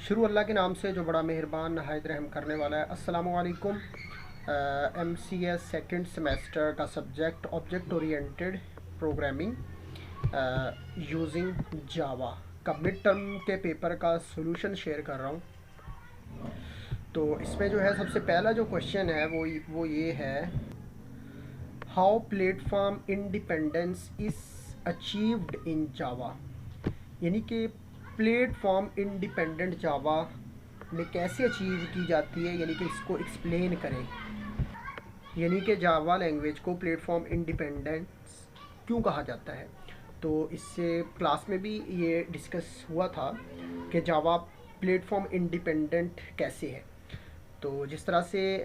शुरू अल्लाह के नाम से जो बड़ा मेहरबान नहायत रहम करने वाला है। अस्सलामु अलैकुम। MCS सेकंड सेमेस्टर का subject object oriented programming using Java का मिड टर्म के पेपर का सॉल्यूशन शेयर कर रहा हूँ। तो इसमें जो है सबसे पहला जो क्वेश्चन है वो ये है, how platform independence is achieved in Java. यानी कि प्लेटफॉर्म इंडिपेंडेंट जावा में कैसे अचीव की जाती है, यानी कि इसको एक्सप्लेन करें। यानी कि जावा लैंग्वेज को प्लेटफॉर्म इंडिपेंडेंस क्यों कहा जाता है। तो इससे क्लास में भी ये डिस्कस हुआ था कि जावा प्लेटफॉर्म इंडिपेंडेंट कैसे है। तो जिस तरह से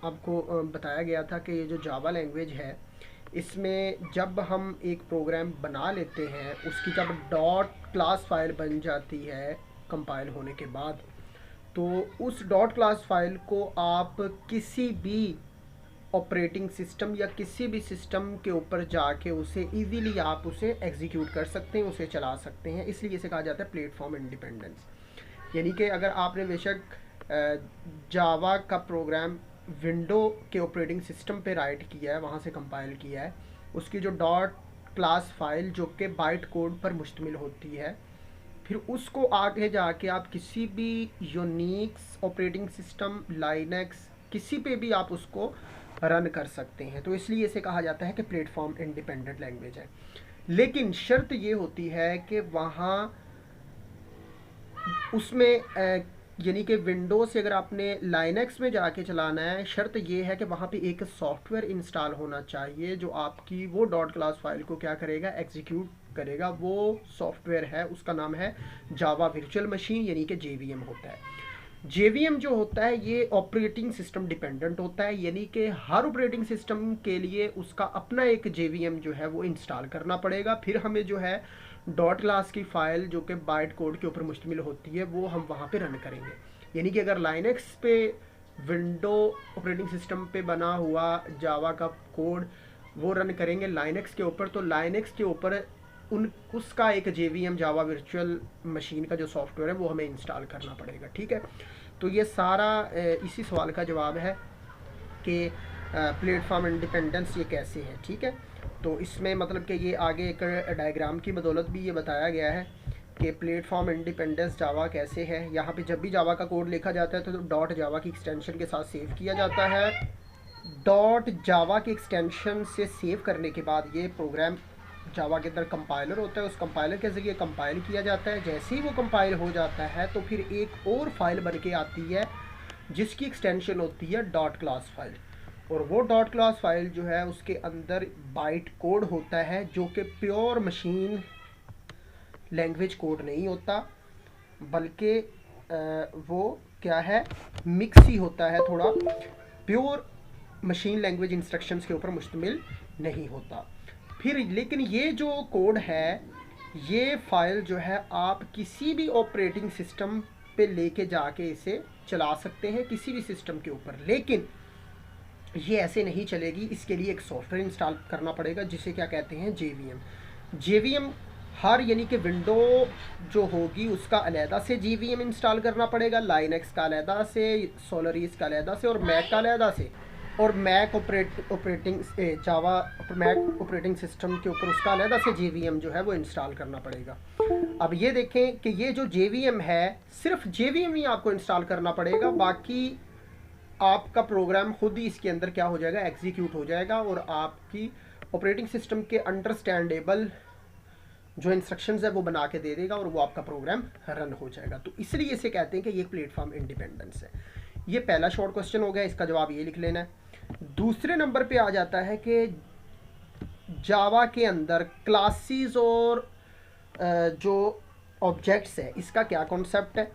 आपको बताया गया था कि ये जो जावा लैंग्वेज है, इसमें जब हम एक प्रोग्राम बना लेते हैं, उसकी जब डॉट क्लास फाइल बन जाती है कंपाइल होने के बाद, तो उस डॉट क्लास फाइल को आप किसी भी ऑपरेटिंग सिस्टम या किसी भी सिस्टम के ऊपर जाके उसे इजीली आप उसे एग्जीक्यूट कर सकते हैं, उसे चला सकते हैं। इसलिए इसे कहा जाता है प्लेटफॉर्म इंडिपेंडेंस। यानी कि अगर आपने बेशक जावा का प्रोग्राम विंडो के ऑपरेटिंग सिस्टम पे राइट किया है, वहाँ से कंपाइल किया है, उसकी जो डॉट क्लास फाइल जो कि बाइट कोड पर मुश्तमिल होती है, फिर उसको आगे जाके आप किसी भी यूनिक्स ऑपरेटिंग सिस्टम, लाइनक्स, किसी पे भी आप उसको रन कर सकते हैं। तो इसलिए इसे कहा जाता है कि प्लेटफॉर्म इंडिपेंडेंट लैंग्वेज है। लेकिन शर्त ये होती है कि वहाँ उसमें यानी कि विंडोज से अगर आपने लाइनक्स में जाके चलाना है, शर्त ये है कि वहाँ पे एक सॉफ्टवेयर इंस्टॉल होना चाहिए जो आपकी वो डॉट क्लास फाइल को क्या करेगा, एग्जीक्यूट करेगा। वो सॉफ्टवेयर है, उसका नाम है जावा वर्चुअल मशीन, यानी कि JVM होता है। JVM जो होता है ये ऑपरेटिंग सिस्टम डिपेंडेंट होता है, यानी कि हर ऑपरेटिंग सिस्टम के लिए उसका अपना एक JVM जो है वो इंस्टॉल करना पड़ेगा। फिर हमें जो है डॉट क्लास की फ़ाइल जो कि बाइट कोड के ऊपर मुश्तमिल होती है वो हम वहाँ पे रन करेंगे। यानी कि अगर लाइनक्स पे विंडो ऑपरेटिंग सिस्टम पे बना हुआ जावा का कोड वो रन करेंगे लाइनक्स के ऊपर, तो लाइनक्स के ऊपर उसका एक JVM जावा वर्चुअल मशीन का जो सॉफ्टवेयर है वो हमें इंस्टॉल करना पड़ेगा। ठीक है, तो ये सारा इसी सवाल का जवाब है कि प्लेटफॉर्म इंडिपेंडेंस ये कैसे है। ठीक है, तो इसमें मतलब कि ये आगे एक डायग्राम की बदौलत भी ये बताया गया है कि प्लेटफॉर्म इंडिपेंडेंस जावा कैसे है। यहाँ पे जब भी जावा का कोड लिखा जाता है तो डॉट जावा की एक्सटेंशन के साथ सेव किया जाता है। डॉट जावा की एक्सटेंशन से सेव करने के बाद ये प्रोग्राम जावा के अंदर कंपाइलर होता है, उस कंपाइलर के ज़रिए कंपाइल किया जाता है। जैसे ही वो कंपाइल हो जाता है तो फिर एक और फाइल बन के आती है जिसकी एक्सटेंशन होती है डॉट क्लास फाइल। और वो डॉट क्लास फाइल जो है उसके अंदर बाइट कोड होता है जो कि प्योर मशीन लैंग्वेज कोड नहीं होता, बल्कि वो क्या है, मिक्स ही होता है, थोड़ा प्योर मशीन लैंग्वेज इंस्ट्रक्शंस के ऊपर मुश्तमिल नहीं होता। फिर लेकिन ये जो कोड है, ये फाइल जो है आप किसी भी ऑपरेटिंग सिस्टम पे लेके जाके इसे चला सकते हैं, किसी भी सिस्टम के ऊपर। लेकिन ये ऐसे नहीं चलेगी, इसके लिए एक सॉफ्टवेयर इंस्टॉल करना पड़ेगा जिसे क्या कहते हैं, JVM। हर यानी कि विंडो जो होगी उसका अलहदा से JVM इंस्टॉल करना पड़ेगा, लाइनक्स का अलहदा से, सोलरिस का अलहदा से, और मैक का अलहदा से, और मैक ऑपरेटिंग सिस्टम के ऊपर उसका अलहदा से JVM जो है वो इंस्टॉल करना पड़ेगा। अब ये देखें कि ये जो JVM है, सिर्फ JVM ही आपको इंस्टॉल करना पड़ेगा, बाकी आपका प्रोग्राम खुद ही इसके अंदर क्या हो जाएगा, एग्जीक्यूट हो जाएगा, और आपकी ऑपरेटिंग सिस्टम के अंडरस्टैंडेबल जो इंस्ट्रक्शंस है वो बना के दे देगा और वो आपका प्रोग्राम रन हो जाएगा। तो इसलिए इसे कहते हैं कि ये प्लेटफॉर्म इंडिपेंडेंस है। ये पहला शॉर्ट क्वेश्चन हो गया, इसका जवाब ये लिख लेना है। दूसरे नंबर पे आ जाता है कि जावा के अंदर क्लासेस और जो ऑब्जेक्ट्स है इसका क्या कॉन्सेप्ट है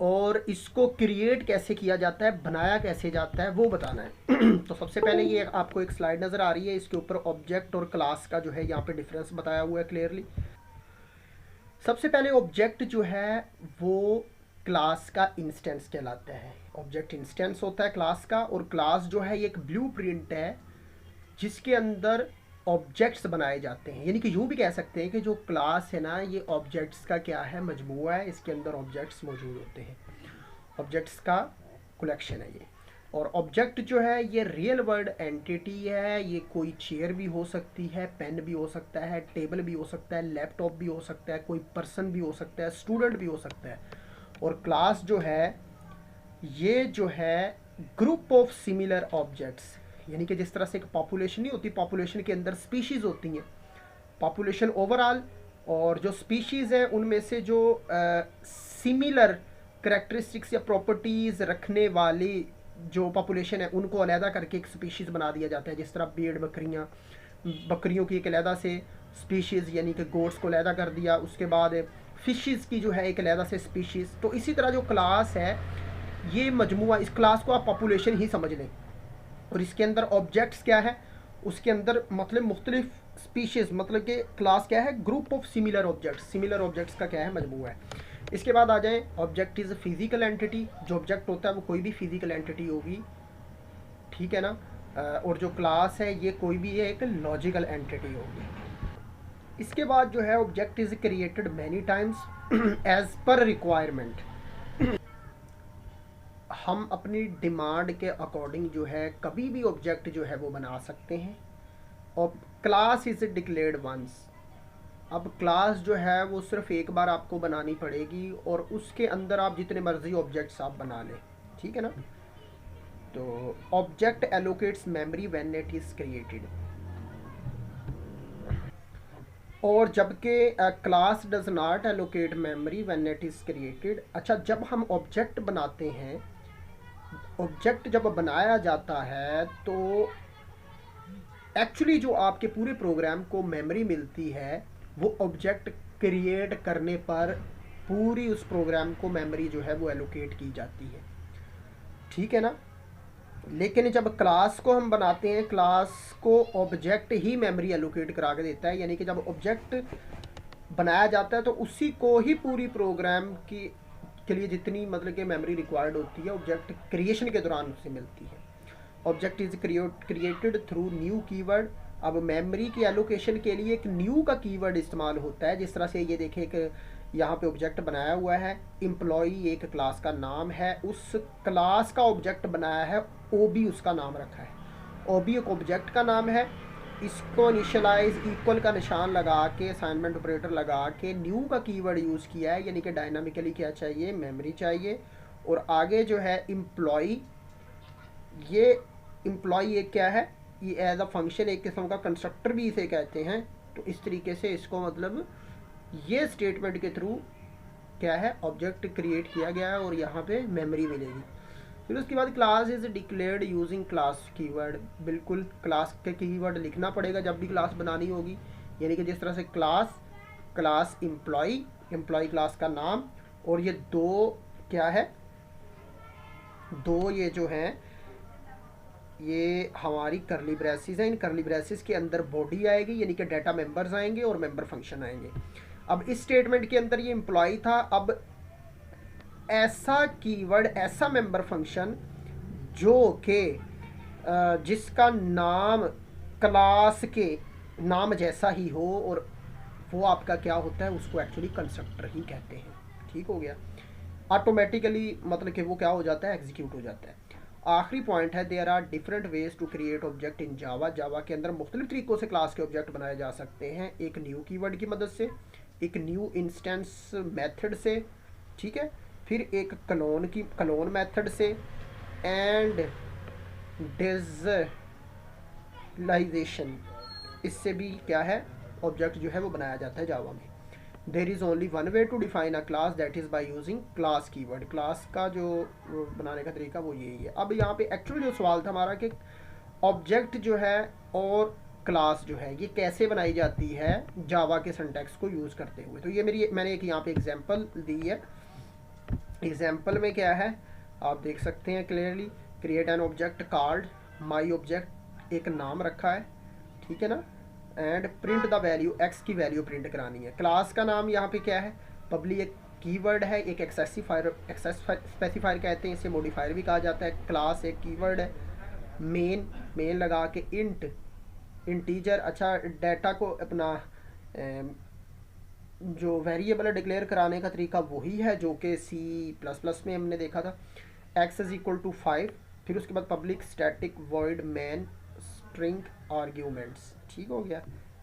और इसको क्रिएट कैसे किया जाता है, बनाया कैसे जाता है, वो बताना है। तो सबसे पहले ये आपको एक स्लाइड नज़र आ रही है, इसके ऊपर ऑब्जेक्ट और क्लास का जो है यहाँ पे डिफरेंस बताया हुआ है क्लियरली। सबसे पहले ऑब्जेक्ट जो है वो क्लास का इंस्टेंस कहलाता है। ऑब्जेक्ट इंस्टेंस होता है क्लास का, और क्लास जो है ये एक ब्लूप्रिंट है जिसके अंदर ऑब्जेक्ट्स बनाए जाते हैं, यानी कि यूँ भी कह सकते हैं कि जो क्लास है ना ये ऑब्जेक्ट्स का क्या है, मजमूआ है, इसके अंदर ऑब्जेक्ट्स मौजूद होते हैं, ऑब्जेक्ट्स का कलेक्शन है ये। और ऑब्जेक्ट जो है ये रियल वर्ल्ड एंटिटी है, ये कोई चेयर भी हो सकती है, पेन भी हो सकता है, टेबल भी हो सकता है, लैपटॉप भी हो सकता है, कोई पर्सन भी हो सकता है, स्टूडेंट भी हो सकता है। और क्लास जो है ये जो है ग्रुप ऑफ सिमिलर ऑब्जेक्ट्स, यानी कि जिस तरह से एक पॉपुलेशन नहीं होती, पॉपुलेशन के अंदर स्पीशीज़ होती हैं, पॉपुलेशन ओवरऑल, और जो स्पीशीज़ हैं उनमें से जो सिमिलर करेक्टरिस्टिक्स या प्रॉपर्टीज़ रखने वाली जो पॉपुलेशन है उनको अलहदा करके एक स्पीशीज़ बना दिया जाता है। जिस तरह भेड़ बकरियाँ, बकरियों की एक अलहदा से स्पीशीज़ यानी कि गोट्स को अलहदा कर दिया, उसके बाद फिशेज़ की जो है एक अलहदा से स्पीशीज़। तो इसी तरह जो क्लास है ये मजमुआ, इस क्लास को आप पॉपुलेशन ही समझ लें। और इसके अंदर ऑब्जेक्ट्स क्या है, उसके अंदर मतलब मुख्तलिफ स्पीशीज़, मतलब कि क्लास क्या है, group of similar objects, similar objects का क्या है, मजमूआ है। इसके बाद आ जाए ऑब्जेक्ट इज़ फिजिकल एंटिटी, जो ऑब्जेक्ट होता है वो कोई भी फिजिकल एंटिटी होगी, ठीक है ना। और जो क्लास है ये कोई भी एक लॉजिकल एंटिटी होगी। इसके बाद जो है object is created many times as per requirement, हम अपनी डिमांड के अकॉर्डिंग जो है कभी भी ऑब्जेक्ट जो है वो बना सकते हैं। और क्लास इज़ डिक्लेयर्ड वंस, अब क्लास जो है वो सिर्फ एक बार आपको बनानी पड़ेगी और उसके अंदर आप जितने मर्जी ऑब्जेक्ट्स आप बना लें, ठीक है ना। तो object allocates memory when it is created, और जबकि class does not allocate memory when it is created. अच्छा, जब हम ऑब्जेक्ट बनाते हैं, ऑब्जेक्ट जब बनाया जाता है तो एक्चुअली जो आपके पूरे प्रोग्राम को मेमोरी मिलती है वो ऑब्जेक्ट क्रिएट करने पर पूरी उस प्रोग्राम को मेमोरी जो है वो एलोकेट की जाती है, ठीक है ना। लेकिन जब क्लास को हम बनाते हैं, क्लास को ऑब्जेक्ट ही मेमोरी एलोकेट करा के देता है, यानी कि जब ऑब्जेक्ट बनाया जाता है तो उसी को ही पूरी प्रोग्राम की के लिए जितनी मतलब कि मेमोरी रिक्वायर्ड होती है ऑब्जेक्ट क्रिएशन के दौरान उससे मिलती है। Object is created through new keyword, अब मेमोरी की एलोकेशन के लिए एक न्यू का कीवर्ड इस्तेमाल होता है। जिस तरह से ये देखें कि यहाँ पे ऑब्जेक्ट बनाया हुआ है, एम्प्लॉई एक क्लास का नाम है, उस क्लास का ऑब्जेक्ट बनाया है, ओबी उसका नाम रखा है, ओबी एक ऑब्जेक्ट का नाम है। इसको इनिशियलाइज इक्वल का निशान लगा के, असाइनमेंट ऑपरेटर लगा के न्यू का कीवर्ड यूज़ किया है, यानी कि डायनामिकली क्या चाहिए, मेमोरी चाहिए। और आगे जो है एम्प्लॉई, ये एम्प्लॉई एक क्या है, ये एज अ फंक्शन एक किस्म का कंस्ट्रक्टर भी इसे कहते हैं। तो इस तरीके से इसको मतलब ये स्टेटमेंट के थ्रू क्या है, ऑब्जेक्ट क्रिएट किया गया है और यहाँ पे मेमोरी मिलेगी। फिर उसके बाद class is declared using class keyword, बिल्कुल क्लास के कीवर्ड लिखना पड़ेगा जब भी क्लास बनानी होगी, यानी कि जिस तरह से class, class employee, employee class का नाम, और ये दो क्या है, दो ये जो हैं ये हमारी करली ब्रेसेस हैं। इन करली ब्रेसेस के अंदर बॉडी आएगी, यानी कि डाटा मेंबर्स आएंगे और मेंबर फंक्शन आएंगे। अब इस स्टेटमेंट के अंदर ये एम्प्लॉय था, अब ऐसा कीवर्ड, ऐसा मेंबर फंक्शन जो कि जिसका नाम क्लास के नाम जैसा ही हो, और वो आपका क्या होता है, उसको एक्चुअली कंस्ट्रक्टर ही कहते हैं, ठीक हो गया। ऑटोमेटिकली मतलब कि वो क्या हो जाता है, एग्जीक्यूट हो जाता है। आखिरी पॉइंट है, there are different ways to create object in Java, Java के अंदर मुख्तलिफ तरीक़ों से क्लास के ऑब्जेक्ट बनाए जा सकते हैं। एक न्यू कीवर्ड की मदद से, एक न्यू इंस्टेंस मेथड से, ठीक है, फिर एक क्लोन मेथड से, एंड डिजिटलाइजेशन, इससे भी क्या है, ऑब्जेक्ट जो है वो बनाया जाता है जावा में। There is only one way to define a class, that is by using class keyword. Class का जो बनाने का तरीका वो यही है। अब यहाँ पे एक्चुअली जो सवाल था हमारा कि ऑब्जेक्ट जो है और क्लास जो है ये कैसे बनाई जाती है जावा के सिंटैक्स को यूज़ करते हुए, तो ये मैंने एक यहाँ पे एग्जांपल दी है। एग्जांपल में क्या है आप देख सकते हैं clearly, create an object called my object, एक नाम रखा है, ठीक है ना, and print the value, x की वैल्यू प्रिंट करानी है। क्लास का नाम यहाँ पे क्या है, पब्लिक एक कीवर्ड है, एक एक्सेस स्पेसिफायर कहते हैं, इसे मॉडिफायर भी कहा जाता है। क्लास एक कीवर्ड है, मेन लगा के इंट इंटीजर, अच्छा डाटा को अपना जो वेरिएबल डिक्लेयर कराने का तरीका वही है जो कि C++ में हमने देखा था। x इज इक्वल टू 5, फिर उसके बाद public static void main string arguments. ठीक हो गया।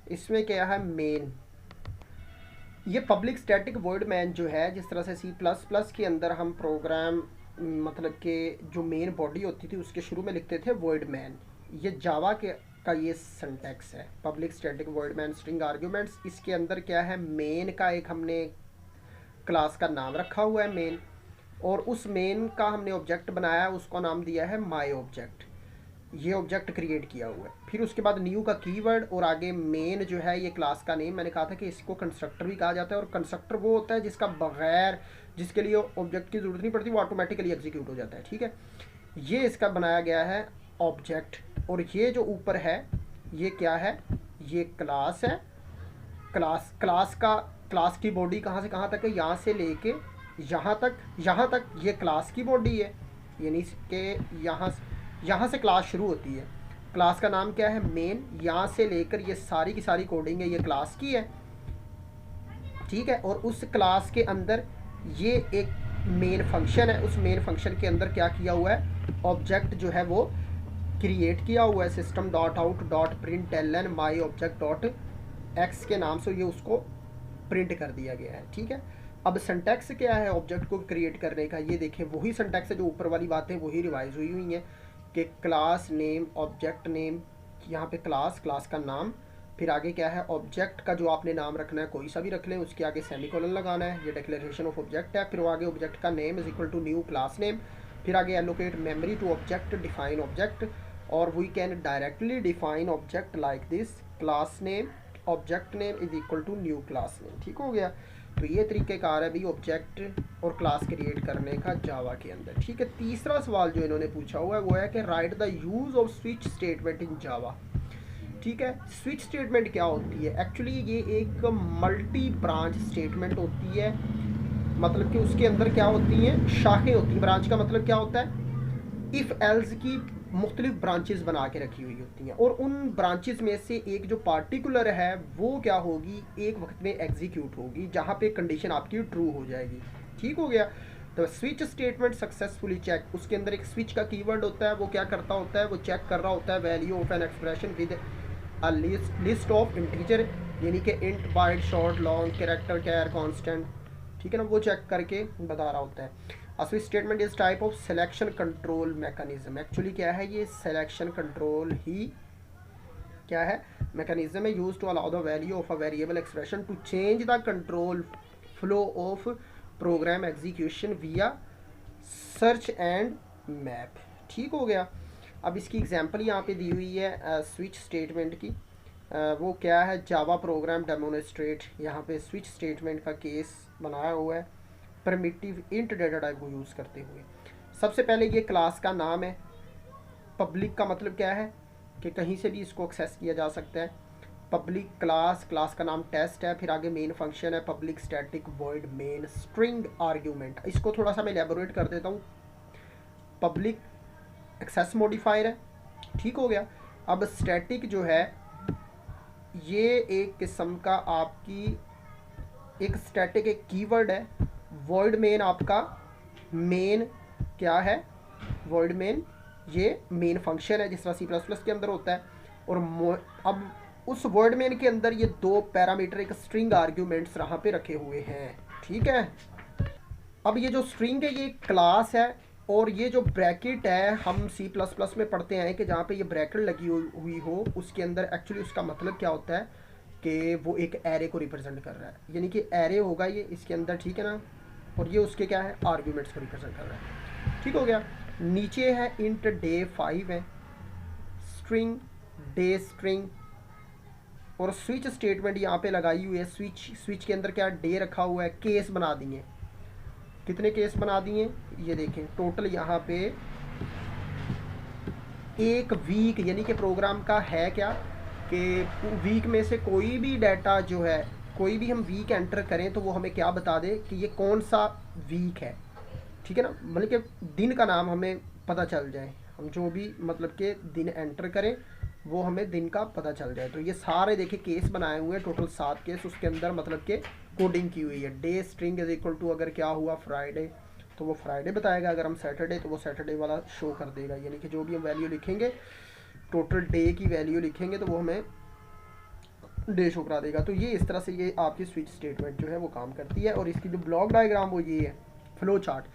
इसमें क्या है, मेन, ये पब्लिक स्टैटिक वॉइड मैन जो है, जिस तरह से C++ के अंदर हम प्रोग्राम मतलब कि जो मेन बॉडी होती थी उसके शुरू में लिखते थे वॉइड मैन, ये जावा के का ये सिंटैक्स है, public static void main string arguments. इसके अंदर क्या है, मेन का एक हमने क्लास का नाम रखा हुआ है मेन, और उस मेन का हमने ऑब्जेक्ट बनाया है, उसका नाम दिया है माई ऑब्जेक्ट, ये ऑब्जेक्ट क्रिएट किया हुआ है। फिर उसके बाद न्यू का कीवर्ड और आगे मेन जो है ये क्लास का नेम। मैंने कहा था कि इसको कंस्ट्रक्टर भी कहा जाता है, और कंस्ट्रक्टर वो होता है जिसका बगैर, जिसके लिए ऑब्जेक्ट की ज़रूरत नहीं पड़ती, वो ऑटोमेटिकली एग्जीक्यूट हो जाता है। ठीक है, ये इसका बनाया गया है ऑब्जेक्ट। और ये जो ऊपर है ये क्या है, ये क्लास है। क्लास की बॉडी कहाँ से कहाँ तक है, यहाँ से लेके यहाँ तक ये क्लास की बॉडी है, यानी कि यहाँ से क्लास शुरू होती है। क्लास का नाम क्या है, मेन। यहाँ से लेकर ये सारी की सारी कोडिंग है ये क्लास की है। ठीक है, और उस क्लास के अंदर ये एक मेन फंक्शन है, उस मेन फंक्शन के अंदर क्या किया हुआ है, ऑब्जेक्ट जो है वो क्रिएट किया हुआ है, system dot out dot print L N my object dot X के नाम से ये उसको प्रिंट कर दिया गया है। ठीक है, अब सिंटैक्स क्या है ऑब्जेक्ट को क्रिएट करने का, ये देखें वही सिंटैक्स है जो ऊपर वाली बातें वही रिवाइज हुई हैं कि क्लास नेम, ऑब्जेक्ट नेम, यहाँ पे क्लास का नाम, फिर आगे क्या है, ऑब्जेक्ट का जो आपने नाम रखना है कोई सा भी रख लें, उसके आगे सेमीकोलन लगाना है, ये डिक्लेरेशन ऑफ ऑब्जेक्ट है। फिर वो आगे ऑब्जेक्ट का name is equal to new class name, फिर आगे allocate memory to object, define object, और we can directly define object like this, class name object name is equal to new class name. ठीक हो गया। तो ये तरीक़ेकार है भाई ऑब्जेक्ट और क्लास क्रिएट करने का जावा के अंदर। ठीक है, तीसरा सवाल जो इन्होंने पूछा हुआ है वो है कि write the use of switch statement in Java. ठीक है, स्विच स्टेटमेंट क्या होती है, एक्चुअली ये एक मल्टी ब्रांच स्टेटमेंट होती है, मतलब कि उसके अंदर क्या होती हैं, शाखें होती हैं। ब्रांच का मतलब क्या होता है, इफ़ एल्स की मुख्तलिफ ब्रांचेस बना के रखी हुई होती हैं, और उन ब्रांचेस में से एक जो पार्टिकुलर है वो क्या होगी, एक वक्त में एग्जीक्यूट होगी जहाँ पे कंडीशन आपकी ट्रू हो जाएगी। ठीक हो गया। तो स्विच स्टेटमेंट सक्सेसफुली चेक, उसके अंदर एक स्विच का कीवर्ड होता है, वो क्या करता होता है, वो चेक कर रहा होता है value of an expression with a list of integer, यानी कि int, byte, short, long, character, char, constant. ठीक है ना, वो चेक करके बता रहा होता है। A switch statement is type of selection control mechanism। Actually क्या है, ये सिलेक्शन कंट्रोल ही क्या है, मैकेनिज्म है, use to allow the value of a variable expression to change the control flow of program execution via search and map. ठीक हो गया। अब इसकी एग्जांपल यहाँ पे दी हुई है स्विच स्टेटमेंट की। वो क्या है, जावा प्रोग्राम डेमोन्स्ट्रेट, यहाँ पे स्विच स्टेटमेंट का केस बनाया हुआ है परमिटिव इंट डेटा टाइप को यूज़ करते हुए। सबसे पहले ये क्लास का नाम है, पब्लिक का मतलब क्या है कि कहीं से भी इसको एक्सेस किया जा सकता है। पब्लिक क्लास का नाम टेस्ट है, फिर आगे मेन फंक्शन है public static void main string argument. इसको थोड़ा सा मैं एलेबोरेट कर देता हूँ। पब्लिक एक्सेस मॉडिफायर है। ठीक हो गया। अब स्टैटिक जो है ये एक किस्म का आपकी एक स्टैटिक एक कीवर्ड है। वॉइड मेन आपका मेन क्या है, वॉइड मेन ये मेन फंक्शन है जिस तरह C++ के अंदर होता है। और अब उस वॉइड मेन के अंदर ये दो पैरामीटर एक स्ट्रिंग आर्ग्यूमेंट्स यहाँ पे रखे हुए हैं। ठीक है, अब ये जो स्ट्रिंग है ये क्लास है, और ये जो ब्रैकेट है हम C++ में पढ़ते हैं कि जहाँ पे ये ब्रैकेट लगी हुई हो उसके अंदर एक्चुअली उसका मतलब क्या होता है कि वो एक एरे को रिप्रेजेंट कर रहा है, यानी कि एरे होगा ये इसके अंदर। ठीक है ना, और ये उसके क्या है, आर्ग्यूमेंट्स को रिप्रेजेंट कर रहा है। ठीक हो गया। नीचे है इंट डे 5 है, स्ट्रिंग डे स्ट्रिंग, और स्विच स्टेटमेंट यहाँ पे लगाई हुई है। स्विच के अंदर क्या डे रखा हुआ है, केस बना दिए। कितने केस बना दिए ये देखें, टोटल यहाँ पे एक वीक, यानी कि प्रोग्राम का है क्या कि वीक में से कोई भी डाटा जो है, कोई भी हम वीक एंटर करें तो वो हमें क्या बता दे कि ये कौन सा वीक है। ठीक है ना, मतलब कि दिन का नाम हमें पता चल जाए। हम जो भी मतलब कि दिन एंटर करें वो हमें दिन का पता चल जाए। तो ये सारे देखिए केस बनाए हुए हैं, टोटल 7 केस, उसके अंदर मतलब के कोडिंग की हुई है। The string is equal to अगर क्या हुआ फ्राइडे तो वो फ्राइडे बताएगा, अगर हम सैटरडे तो वो सैटरडे वाला शो कर देगा। यानी कि जो भी हम वैल्यू लिखेंगे, टोटल डे की वैल्यू लिखेंगे तो वो हमें डे शो करा देगा। तो ये इस तरह से ये आपकी स्विच स्टेटमेंट जो है वो काम करती है। और इसकी जो ब्लॉक डायग्राम वो ये है, फ्लो चार्ट,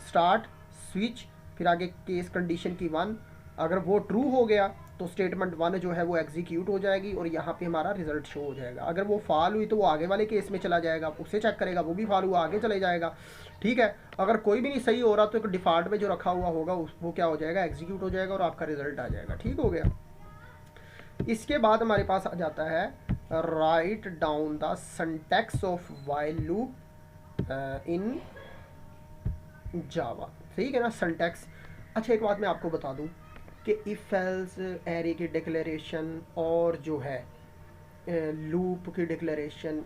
स्टार्ट, स्विच, फिर आगे केस कंडीशन की 1, अगर वो ट्रू हो गया तो स्टेटमेंट 1 जो है वो एग्जीक्यूट हो जाएगी और यहाँ पे हमारा रिजल्ट शो हो जाएगा। अगर वो फॉल हुई तो वो आगे वाले केस में चला जाएगा, उसे चेक करेगा, वो भी फॉल हुआ आगे चले जाएगा। ठीक है, अगर कोई भी नहीं सही हो रहा तो एक डिफ़ॉल्ट में जो रखा हुआ होगा वो क्या हो जाएगा, एग्जीक्यूट हो जाएगा और आपका रिजल्ट आ जाएगा। ठीक हो गया। इसके बाद हमारे पास आ जाता है write down the syntax of while loop in Java. ठीक है ना, सिंटैक्स। अच्छा एक बात मैं आपको बता दूं कि इफ एल्स, एरे की डिक्लेरेशन और जो है लूप की डिक्लेरेशन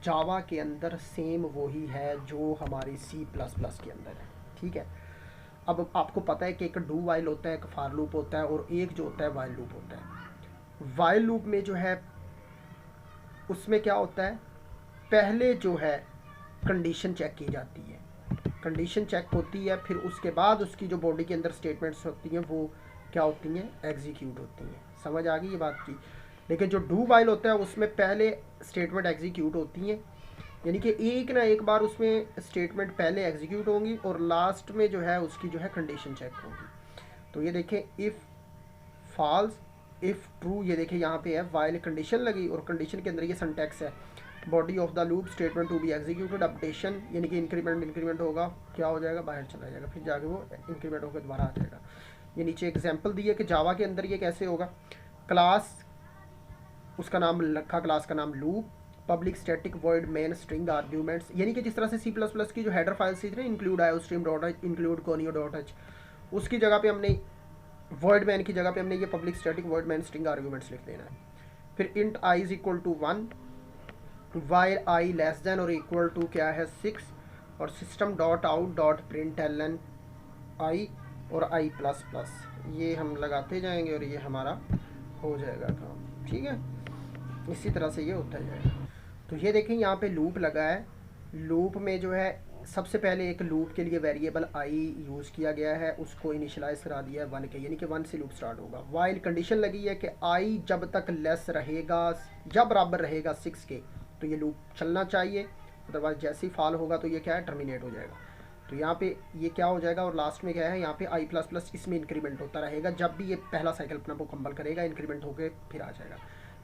जावा के अंदर सेम वही है जो हमारी सी प्लस प्लस के अंदर है। ठीक है, अब आपको पता है कि एक डू वाइल होता है, एक फार लूप होता है और एक जो होता है वाइल लूप होता है। वाइल लूप में जो है उसमें क्या होता है, पहले जो है कंडीशन चेक की जाती है, कंडीशन चेक होती है, फिर उसके बाद उसकी जो बॉडी के अंदर स्टेटमेंट्स होती हैं वो क्या होती हैं, एग्जीक्यूट होती हैं। समझ आ गई ये बात की। लेकिन जो डू वाइल होता है उसमें पहले स्टेटमेंट एग्जीक्यूट होती हैं, यानी कि एक ना एक बार उसमें स्टेटमेंट पहले एग्जीक्यूट होंगी और लास्ट में जो है उसकी जो है कंडीशन चेक होगी। तो ये देखें, इफ़ फॉल्स, इफ़ ट्रू, ये देखें यहाँ पे है वाइल कंडीशन लगी और कंडीशन के अंदर ये सिंटैक्स है, body of the loop statement to be executed, updation यानी कि इंक्रीमेंट होगा, क्या हो जाएगा, बाहर चला जाएगा, फिर जाके वो इंक्रीमेंट होकर दोबारा आ जाएगा। ये नीचे एग्जांपल दी है कि जावा के अंदर ये कैसे होगा। क्लास, उसका नाम रखा, क्लास का नाम loop, public static void main string arguments, यानी कि जिस तरह से सी प्लस प्लस की जो हेडर फाइल थी ना, इंक्लूड आयो stream dot H, include conio dot H, उसकी जगह पे हमने वॉइड मैन की जगह पे हमने ये public static void main string arguments लिख देना है। फिर int I is equal to 1, while I less than और इक्वल टू क्या है 6, और system dot out dot print L N I और आई प्लस प्लस, ये हम लगाते जाएंगे और ये हमारा हो जाएगा काम। ठीक है, इसी तरह से ये होता जाएगा। तो ये देखें यहाँ पे लूप लगा है, लूप में जो है सबसे पहले एक लूप के लिए वेरिएबल आई यूज़ किया गया है, उसको इनिशियलाइज करा दिया है 1 के, यानी कि 1 से लूप स्टार्ट होगा। वाइल कंडीशन लगी है कि आई जब तक लेस रहेगा या बराबर रहेगा 6 के तो ये लूप चलना चाहिए, अदरवाइज जैसे ही फॉल होगा तो ये क्या है, टर्मिनेट हो जाएगा। तो यहाँ पे ये क्या हो जाएगा और लास्ट में क्या है, यहाँ पे आई प्लस प्लस इसमें इंक्रीमेंट होता रहेगा, जब भी ये पहला साइकिल अपना मुकम्मल करेगा इंक्रीमेंट होकर फिर आ जाएगा।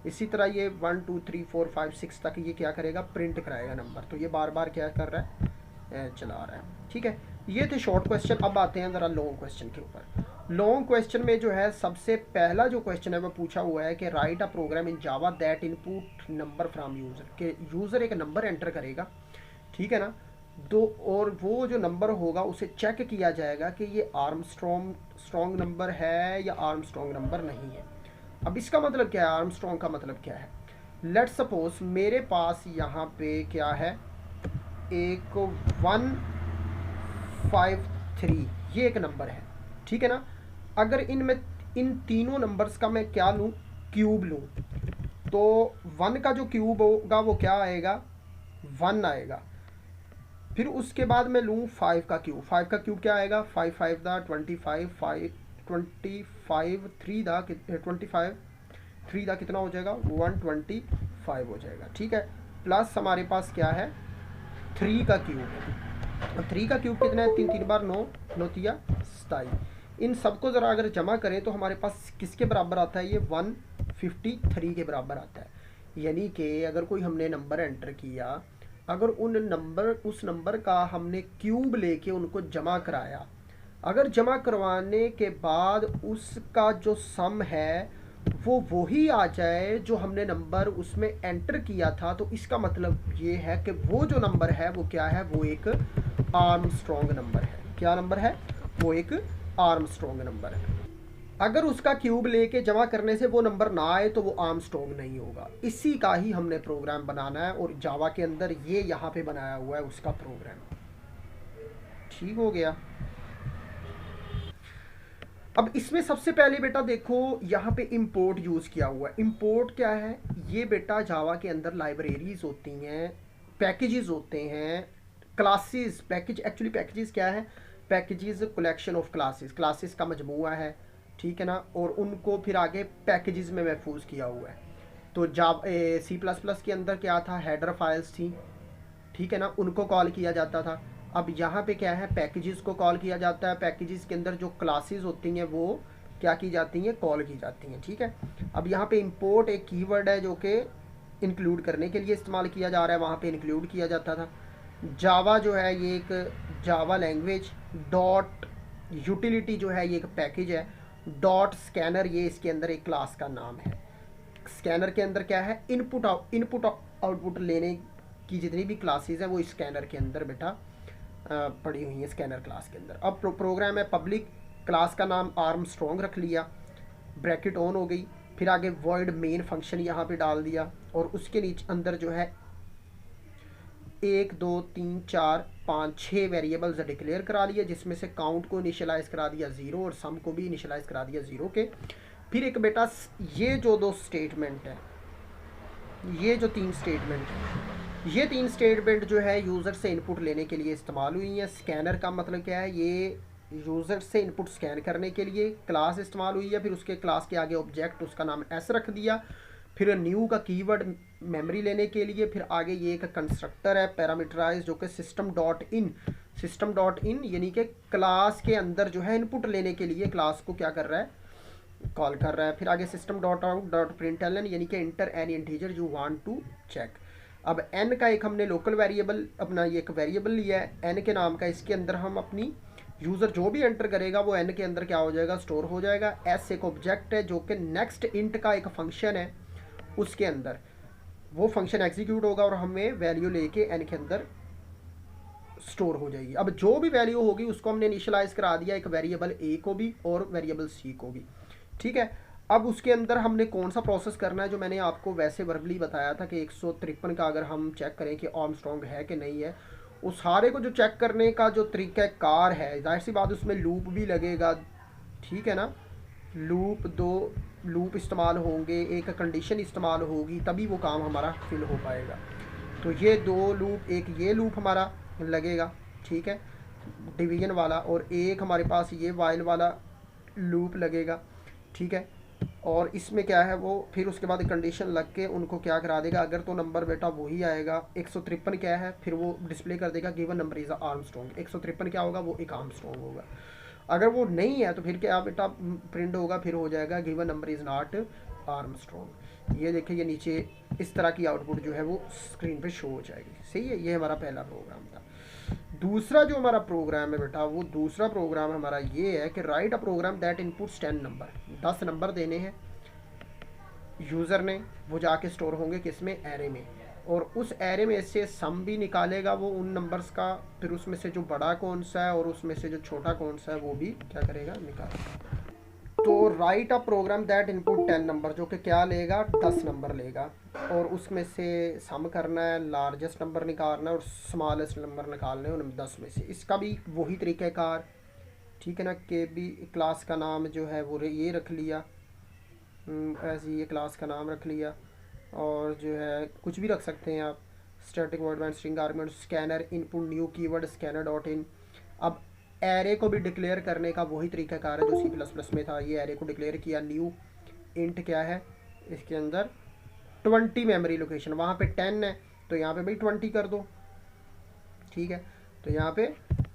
इसी तरह ये 1 2 3 4 5 6 तक ये क्या करेगा, प्रिंट कराएगा नंबर। तो ये बार बार क्या कर रहा है, चला रहा है। ठीक है, ये थे शॉर्ट क्वेश्चन। अब आते हैं ज़रा लॉन्ग क्वेश्चन के ऊपर। लॉन्ग क्वेश्चन में जो है सबसे पहला जो क्वेश्चन है वो पूछा हुआ है कि write a program in Java that input number from user, के यूज़र एक नंबर एंटर करेगा, ठीक है ना, दो, और वो जो नंबर होगा उसे चेक किया जाएगा कि ये आर्मस्ट्रॉन्ग नंबर है या आर्मस्ट्रॉन्ग नंबर नहीं है। अब इसका मतलब क्या है, आर्मस्ट्रॉन्ग का मतलब क्या है। लेट सपोज मेरे पास यहाँ पे क्या है, एक 153 ये एक नंबर है, ठीक है ना। अगर इनमें इन तीनों नंबर्स का मैं क्या लूँ, क्यूब लूँ, तो 1 का जो क्यूब होगा वो क्या आएगा, 1 आएगा। फिर उसके बाद मैं लूँ 5 का क्यूब, 5 का क्यूब क्या आएगा, 5 5 दा 25, 5 25 3 दा 25, 3 दा कितना हो जाएगा, 125 हो जाएगा। ठीक है, प्लस हमारे पास क्या है 3 का क्यूब है। अब 3 का क्यूब कितना है, 3 3 बार 9, 9 तिया 27। इन सबको ज़रा अगर जमा करें तो हमारे पास किसके बराबर आता है, ये 153 के बराबर आता है। यानी कि अगर कोई हमने नंबर एंटर किया, अगर उस नंबर का हमने क्यूब लेके उनको जमा कराया, अगर जमा करवाने के बाद उसका जो सम है वो वही आ जाए जो हमने नंबर उसमें एंटर किया था, तो इसका मतलब ये है कि वो जो नंबर है वो क्या है, वो एक आर्मस्ट्रॉन्ग नंबर है। क्या नंबर है, वो एक आर्मस्ट्रॉन्ग नंबर है। अगर उसका क्यूब लेके जमा करने से वो नंबर ना आए तो वो आर्मस्ट्रॉन्ग नहीं होगा। इसी का ही हमने प्रोग्राम बनाना है और जावा के अंदर ये यहाँ पे बनाया हुआ है उसका प्रोग्राम। ठीक हो गया। अब इसमें सबसे पहले बेटा देखो यहाँ पे इंपोर्ट यूज़ किया हुआ है। इंपोर्ट क्या है? ये बेटा जावा के अंदर लाइब्रेरीज होती हैं, पैकेजेस होते हैं, क्लासेस। पैकेज एक्चुअली पैकेजेस क्या है? Packages collection of classes, classes का मजमूआ है, ठीक है ना, और उनको फिर आगे पैकेजेस में महफूज किया हुआ है। तो सी प्लस प्लस के अंदर क्या था? हेडर फाइल्स थी, ठीक है ना, उनको कॉल किया जाता था। अब यहाँ पे क्या है? पैकेजेस को कॉल किया जाता है। पैकेजेस के अंदर जो क्लासेस होती हैं वो क्या की जाती हैं? कॉल की जाती हैं, ठीक है। अब यहाँ पे इंपोर्ट एक कीवर्ड है जो कि इंक्लूड करने के लिए इस्तेमाल किया जा रहा है, वहाँ पे इंक्लूड किया जाता था। जावा जो है ये एक जावा लैंग्वेज डॉट यूटिलिटी जो है ये एक पैकेज है। डॉट स्कैनर ये इसके अंदर एक क्लास का नाम है। स्कैनर के अंदर क्या है? इनपुट आउटपुट लेने की जितनी भी क्लासेस हैं वो स्कैनर के अंदर बेटा पड़ी हुई है, स्कैनर क्लास के अंदर। अब प्रोग्राम है पब्लिक, क्लास का नाम आर्मस्ट्रॉन्ग रख लिया, ब्रैकेट ऑन हो गई, फिर आगे वॉइड मेन फंक्शन यहाँ पे डाल दिया, और उसके नीचे अंदर जो है 1 2 3 4 5 6 वेरिएबल्स डिक्लेयर करा लिए, जिसमें से काउंट को इनिशियलाइज करा दिया 0 और सम को भी इनिशियलाइज करा दिया 0 के। फिर एक बेटा ये जो दो स्टेटमेंट है, ये जो 3 स्टेटमेंट है, ये 3 स्टेटमेंट जो है यूज़र से इनपुट लेने के लिए इस्तेमाल हुई हैं। स्कैनर का मतलब क्या है? ये यूज़र से इनपुट स्कैन करने के लिए क्लास इस्तेमाल हुई है। फिर उसके क्लास के आगे ऑब्जेक्ट, उसका नाम एस रख दिया। फिर न्यू का कीवर्ड मेमोरी लेने के लिए। फिर आगे ये एक कंस्ट्रक्टर है पैरामीटराइज जो कि सिस्टम डॉट इन यानी कि क्लास के अंदर जो है इनपुट लेने के लिए क्लास को क्या कर रहा है? कॉल कर रहा है। फिर आगे system dot out dot println यानी कि enter any integer you want to check. अब n का एक हमने लोकल वेरिएबल अपना ये एक वेरिएबल लिया है n के नाम का, इसके अंदर हम अपनी यूज़र जो भी एंटर करेगा वो n के अंदर क्या हो जाएगा? स्टोर हो जाएगा। s एक ऑब्जेक्ट है जो कि नेक्स्ट इंट का एक फंक्शन है, उसके अंदर वो फंक्शन एग्जीक्यूट होगा और हमें वैल्यू लेके n के अंदर स्टोर हो जाएगी। अब जो भी वैल्यू होगी उसको हमने इनिशियलाइज करा दिया, एक वेरिएबल a को भी और वेरिएबल c को भी, ठीक है। अब उसके अंदर हमने कौन सा प्रोसेस करना है, जो मैंने आपको वैसे वर्बली बताया था कि 153 का अगर हम चेक करें कि आर्मस्ट्रॉन्ग है कि नहीं है, उस सारे को जो चेक करने का जो तरीका कार है, जाहिर सी बात उसमें लूप भी लगेगा, ठीक है ना। दो लूप इस्तेमाल होंगे, एक कंडीशन इस्तेमाल होगी, तभी वो काम हमारा फिल हो पाएगा। तो ये दो लूप, एक ये लूप हमारा लगेगा, ठीक है, डिवीजन वाला, और एक हमारे पास ये वाइल वाला लूप लगेगा, ठीक है। और इसमें क्या है वो फिर उसके बाद कंडीशन लग के उनको क्या करा देगा? अगर तो नंबर बेटा वही आएगा 153 क्या है, फिर वो डिस्प्ले कर देगा गिवन नंबर इज़ आर्मस्ट्रॉन्ग। 153 क्या होगा? वो एक आर्मस्ट्रॉन्ग होगा। अगर वो नहीं है तो फिर क्या बेटा प्रिंट होगा? फिर हो जाएगा given number is not Armstrong. ये देखिए ये नीचे इस तरह की आउटपुट जो है वो स्क्रीन पे शो हो जाएगी। सही है, ये हमारा पहला प्रोग्राम था। दूसरा जो हमारा प्रोग्राम है बेटा, वो दूसरा प्रोग्राम हमारा ये है कि write a program that inputs 10 number. 10 number देने हैं यूज़र ने, वो जाके स्टोर होंगे किस में? एरे में। और उस एरे में से सम भी निकालेगा वो उन नंबर्स का, फिर उसमें से जो बड़ा कौन सा है और उसमें से जो छोटा कौन सा है वो भी क्या करेगा? निकालेगा। तो write a program that input 10 number, जो कि क्या लेगा? 10 नंबर लेगा, और उसमें से सम करना है, लार्जेस्ट नंबर निकालना है और स्मॉलेस्ट नंबर निकालने हैं उन 10 में से। इसका भी वही तरीक़ाकार, ठीक है ना, कि भी क्लास का नाम जो है वो ये रख लिया, ऐसे ये क्लास का नाम रख लिया, और जो है कुछ भी रख सकते हैं आप, static void main string argument scanner input new keyword scanner dot in. अब एरे को भी डिक्लेयर करने का वही तरीकाकार है जो सी प्लस प्लस में था। ये एरे को डिक्लेयर किया, न्यू इंट क्या है इसके अंदर? 20 मेमोरी लोकेशन, वहाँ पे 10 है तो यहाँ पे भाई 20 कर दो, ठीक है। तो यहाँ पे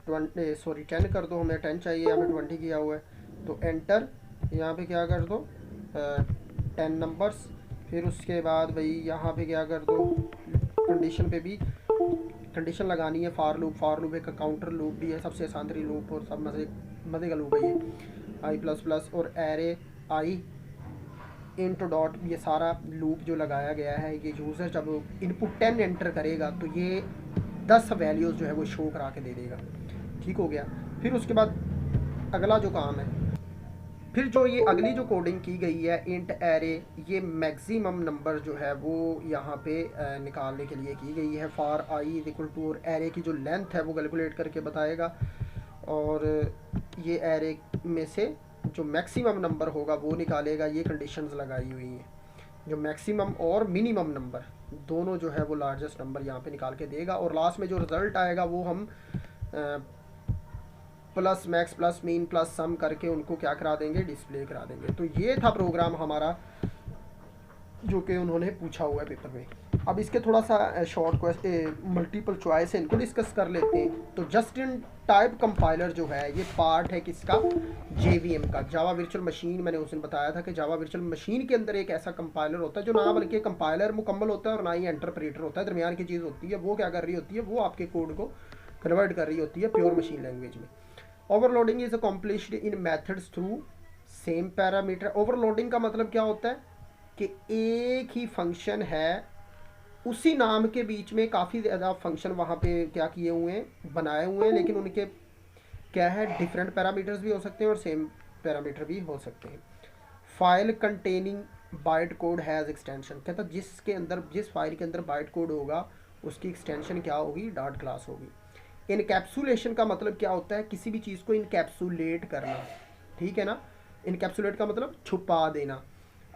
10 कर दो, हमें 10 चाहिए, यहाँ पे 20 किया हुआ है, तो एंटर। यहाँ पे क्या कर दो? 10 नंबर्स। फिर उसके बाद भाई यहाँ पे क्या कर दो? कंडीशन पे भी कंडीशन लगानी है। फार लूप एक काउंटर लूप भी है, सबसे आसान तरीन लूप और सब मज़े का लूप है ये। आई प्लस प्लस और एरे आई इंटू डॉट, ये सारा लूप जो लगाया गया है, ये यूज़र जब इनपुट 10 एंटर करेगा तो ये 10 वैल्यूज़ जो है वो शो करा के दे देगा, ठीक हो गया। फिर उसके बाद अगला जो काम है, फिर जो ये अगली जो कोडिंग की गई है इंट एरे, ये मैक्सिमम नंबर जो है वो यहाँ पे निकालने के लिए की गई है। For i is equal to, और एरे की जो लेंथ है वो कैलकुलेट करके बताएगा, और ये एरे में से जो मैक्सिमम नंबर होगा वो निकालेगा, ये कंडीशंस लगाई हुई हैं। जो मैक्सिमम और मिनिमम नंबर दोनों जो है वो लार्जेस्ट नंबर यहाँ पे निकाल के देगा, और लास्ट में जो रिज़ल्ट आएगा वो हम plus max plus mean plus sum करके उनको क्या करा देंगे, डिस्प्ले करा देंगे। तो ये था प्रोग्राम हमारा जो कि उन्होंने पूछा हुआ है पेपर में। अब इसके थोड़ा सा शॉर्ट क्वेश्चन मल्टीपल चॉइस है, इनको डिस्कस कर लेते हैं। तो जस्ट इन टाइप कंपाइलर जो है ये पार्ट है किसका, JVM का, जावा वर्चुअल मशीन। मैंने उस दिन बताया था कि जावा वर्चुअल मशीन के अंदर एक ऐसा कंपाइलर होता है जो ना बल्कि कंपाइलर मुकम्मल होता है और ना ही इंटरप्रेटर होता है, दरमियान की चीज़ होती है। वो क्या कर रही होती है, वो आपके कोड को कन्वर्ट कर रही होती है प्योर मशीन लैंग्वेज में। Overloading is accomplished in methods through same parameter. Overloading का मतलब क्या होता है कि एक ही फंक्शन है, उसी नाम के बीच में काफ़ी ज़्यादा फंक्शन वहाँ पे क्या किए हुए हैं, बनाए हुए हैं, लेकिन उनके क्या है, डिफरेंट पैरामीटर्स भी हो सकते हैं और सेम पैरामीटर भी हो सकते हैं। File containing byte code has extension, कहता जिसके अंदर, जिस फाइल के अंदर बाइट कोड होगा उसकी एक्सटेंशन क्या होगी, डॉट क्लास होगी। इनकैप्सुलेशन का मतलब क्या होता है, किसी भी चीज़ को इनकैप्सुलेट करना, ठीक है ना। इनकैप्सुलेट का मतलब छुपा देना।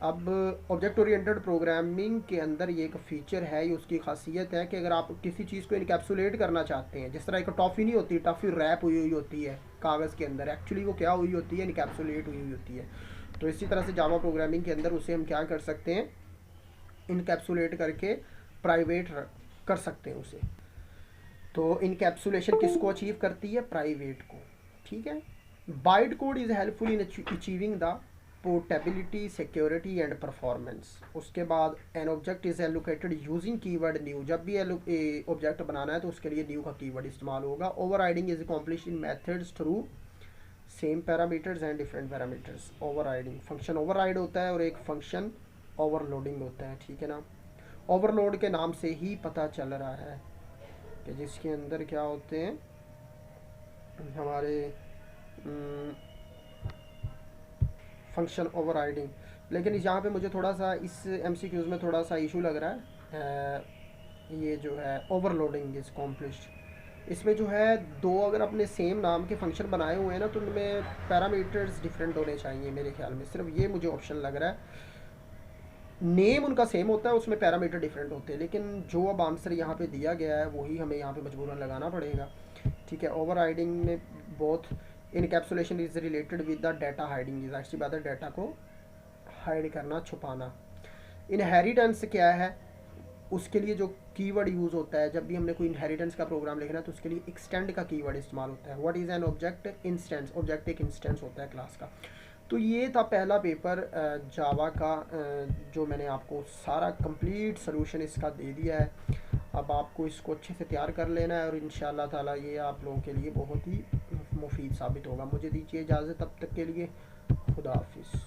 अब ऑब्जेक्ट ओरिएंटेड प्रोग्रामिंग के अंदर ये एक फ़ीचर है, ये उसकी खासियत है कि अगर आप किसी चीज़ को इनकैप्सुलेट करना चाहते हैं, जिस तरह एक टॉफ़ी नहीं होती, टॉफ़ी रैप हुई हुई होती है कागज़ के अंदर, एक्चुअली वो क्या हुई होती है, इनकैप्सुलेट हुई हुई होती है। तो इसी तरह से जावा प्रोग्रामिंग के अंदर उसे हम क्या कर सकते हैं, इनकैप्सुलेट करके प्राइवेट कर सकते हैं उसे। तो इनकैप्सुलेशन किसको अचीव करती है, प्राइवेट को, ठीक है। Byte code is helpful in achieving the portability, security and performance. उसके बाद an object is allocated using keyword new, जब भी ऑब्जेक्ट बनाना है तो उसके लिए न्यू का कीवर्ड इस्तेमाल होगा। Overriding is accomplished in methods through same parameters and different parameters. Overriding, function override होता है और एक फंक्शन ओवरलोडिंग होता है, ठीक है ना। ओवरलोड के नाम से ही पता चल रहा है कि जिसके अंदर क्या होते हैं हमारे फंक्शन ओवरराइडिंग। लेकिन यहाँ पे मुझे थोड़ा सा इस MCQs में थोड़ा सा इशू लग रहा है, ये जो है ओवरलोडिंग इज कॉम्प्लिश्ड। इसमें जो है दो अगर अपने सेम नाम के फंक्शन बनाए हुए हैं ना, तो उनमें पैरामीटर्स डिफरेंट होने चाहिए मेरे ख्याल में। सिर्फ ये मुझे ऑप्शन लग रहा है, नेम उनका सेम होता है, उसमें पैरामीटर डिफरेंट होते हैं, लेकिन जो अब आंसर यहाँ पे दिया गया है वही हमें यहाँ पे मजबूरन लगाना पड़ेगा, ठीक है। ओवरराइडिंग में बहुत encapsulation is related with the data hiding, is actually बात है डाटा को हाइड करना, छुपाना। इनहेरिटेंस क्या है, उसके लिए जो कीवर्ड यूज़ होता है, जब भी हमने कोई इनहेरिटेंस का प्रोग्राम लिखना है तो उसके लिए एक्सटेंड का कीवर्ड इस्तेमाल होता है। What is an object, instance, object एक इंस्टेंस होता है क्लास का। तो ये था पहला पेपर जावा का, जो मैंने आपको सारा कंप्लीट सोल्यूशन इसका दे दिया है। अब आपको इसको अच्छे से तैयार कर लेना है और इंशाल्लाह ताला ये आप लोगों के लिए बहुत ही मुफीद साबित होगा। मुझे दीजिए इजाज़त, तब तक के लिए खुदा हाफिज़।